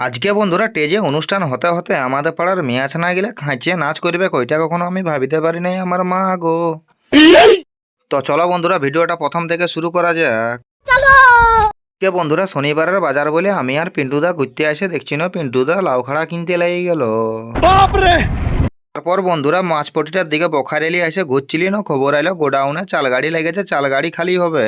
আজকে বন্ধুরা টেজে অনুষ্ঠান হতে হতে আমাদের পাড়ার মেয়ে আছে না গেলে খাঁচিয়ে নাচ করবে কইটা কখনো আমি ভাবিতে পারি নাই আমার মা গো। তো চলো বন্ধুরা ভিডিওটা প্রথম থেকে শুরু করা যাক। কে বন্ধুরা শনিবারের বাজার বলে আমি আর পিন্টুদা ঘুরতে আসে দেখছি না পিন্টুদা লাউখাড়া কিনতে লেগে গেল। তারপর বন্ধুরা মাছপটিটার দিকে বখারেলি এসে ঘুরছিলি না খবর আইলো গোডাউনে চাল গাড়ি লেগেছে, চাল গাড়ি খালি হবে।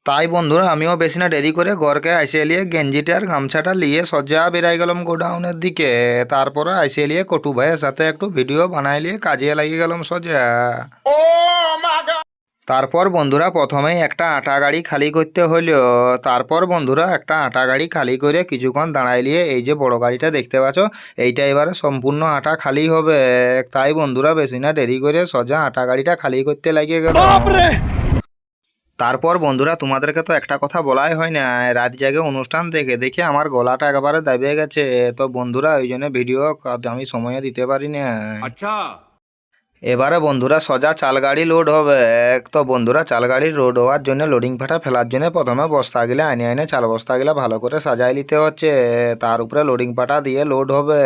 তাই বন্ধুরা আমিও বেশি না দেরি করে ঘরকে আইসে এলিয়ে গেঞ্জিটা আর গামছাটা নিয়ে সজ্জা বেরাই গেলাম গোডাউনের দিকে। তারপরে আইসে এলিয়ে কটু ভাইয়ের সাথে একটু ভিডিও বানাই নিয়ে কাজে লাগিয়ে গেলাম সজ্জা। তারপর বন্ধুরা প্রথমেই একটা আটা গাড়ি খালি করতে হলো। তারপর বন্ধুরা একটা আটা গাড়ি খালি করে কিছুক্ষণ দাঁড়াই নিয়ে এই যে বড় গাড়িটা দেখতে পাচ্ছ এইটা এবারে সম্পূর্ণ আটা খালি হবে। তাই বন্ধুরা বেশি না দেরি করে সজ্জা আটা গাড়িটা খালি করতে লাগিয়ে গেল। তারপর বন্ধুরা তোমাদেরকে তো একটা কথা বলাই হয় না, রাত জাগে অনুষ্ঠান দেখে দেখে আমার গলাটা একেবারে দাবিয়ে গেছে। তো বন্ধুরা ওই জন্য ভিডিও আমি সময়ে দিতে পারি না। अच्छा এবারে বন্ধুরা সোজা চাল গাড়ি লোড হবে। তো বন্ধুরা চাল গাড়ি লোড হওয়ার জন্য লোডিং ফাটা ফেলার জন্য প্রথমে বস্তাগুলো আনে আনে চাল বস্তাগুলো ভালো করে সাজাই নিতে হচ্ছে। তার উপরে লোডিং পাটা দিয়ে লোড হবে।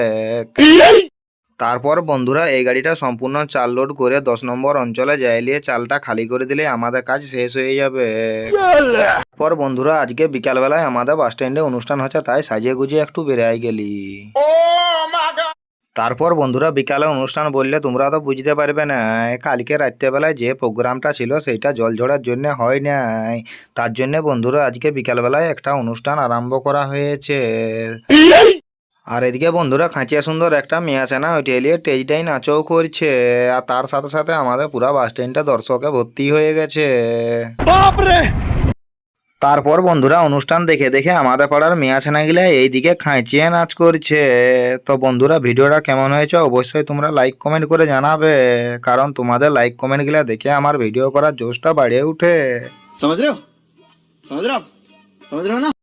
তারপর বন্ধুরা এই গাড়িটা সম্পূর্ণ চাল লোড করে 10 নম্বর অঞ্চলে যাইলিয়ে চালটা খালি করে দিলে আমাদের কাজ শেষ হয়ে যাবে। তারপর বন্ধুরা আজকে বিকালবেলায় আমাদের বাস স্ট্যান্ডে অনুষ্ঠান হচ্ছে, তাই সাজিয়ে গুজিয়ে একটু বেরিয়ে গেলি। তারপর বন্ধুরা বিকালে অনুষ্ঠান বললে তোমরা তো বুঝতে পারবে না, কালকে রাত্রেবেলায় যে প্রোগ্রামটা ছিল সেইটা জল ঝড়ার জন্য হয় নাই। তার জন্য বন্ধুরা আজকে বিকালবেলায় একটা অনুষ্ঠান আরম্ভ করা হয়েছে। আর এদিকে বন্ধুরা খাঁচিয়া সুন্দর একটা মেয়ে আছে না, ওইটা এলিয়ে টেজটাই নাচও করছে। আর তার সাথে সাথে আমাদের পুরা বাস স্ট্যান্ডটা দর্শকে ভর্তি হয়ে গেছে। তারপর বন্ধুরা অনুষ্ঠান দেখে দেখে আমাদের পাড়ার মেয়ে আছে না গেলে এইদিকে খাঁচিয়ে নাচ করছে। তো বন্ধুরা ভিডিওটা কেমন হয়েছে অবশ্যই তোমরা লাইক কমেন্ট করে জানাবে, কারণ তোমাদের লাইক কমেন্টগুলো দেখে আমার ভিডিও করার জোশটা বাড়িয়ে উঠে। समझ रहे हो समझ रहे हो आप समझ रहे हो ना।